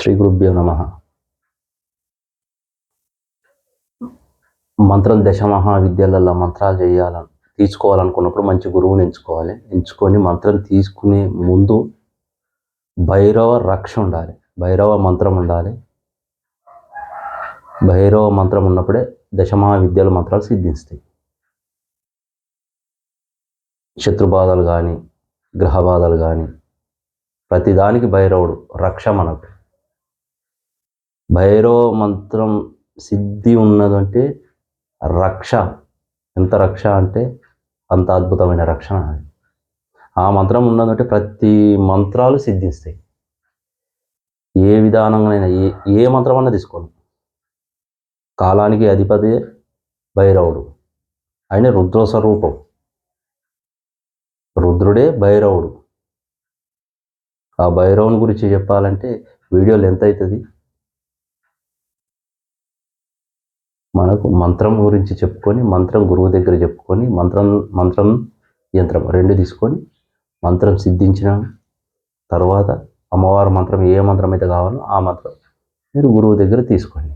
శ్రీ గురుభ్యో నమః. మంత్రం దశ మహావిద్యలలో మంత్రాలు తీసుకోవాలనుకున్నప్పుడు మంచి గురువుని ఎంచుకొని మంత్రం తీసుకునే ముందు భైరవ రక్ష ఉండాలి, భైరవ మంత్రం ఉండాలి. భైరవ మంత్రం ఉన్నప్పుడే దశ మహావిద్యల మంత్రాలు సిద్ధిస్తాయి. శత్రుబాధలు కానీ, గ్రహబాధలు కానీ, ప్రతిదానికి భైరవుడు రక్ష. మనకు భైరవ మంత్రం సిద్ధి ఉన్నదంటే రక్ష. ఎంత రక్ష అంటే అంత అద్భుతమైన రక్షణ. ఆ మంత్రం ఉన్నదంటే ప్రతి మంత్రాలు సిద్ధిస్తాయి. ఏ విధానంగానైనా ఏ మంత్రం అన్నా తీసుకోండి. కాలానికి అధిపతి భైరవుడు, ఆయన రుద్ర స్వరూపం. రుద్రుడే భైరవుడు. ఆ భైరవుని గురించి చెప్పాలంటే వీడియోలు ఎంత అవుతుంది. మనకు మంత్రం గురించి చెప్పుకొని, మంత్రం గురువు దగ్గర చెప్పుకొని, మంత్రం యంత్రం రెండు తీసుకొని మంత్రం సిద్ధించిన తర్వాత అమ్మవారి మంత్రం ఏ మంత్రం అయితే కావాలో ఆ మంత్రం మీరు గురువు దగ్గర తీసుకోండి.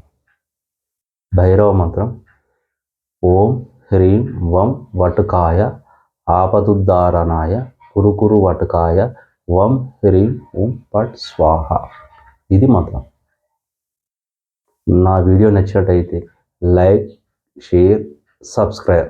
భైరవ మంత్రం ఓం హ్రీం వం వటుకాయ ఆపదుద్ధారణాయ కురుకురు వటుకాయ వం హ్రీం ఓం పట్ స్వాహ. ఇది మంత్రం. నా వీడియో నచ్చినట్టయితే లైక్, షేర్, సబ్స్క్రైబ్.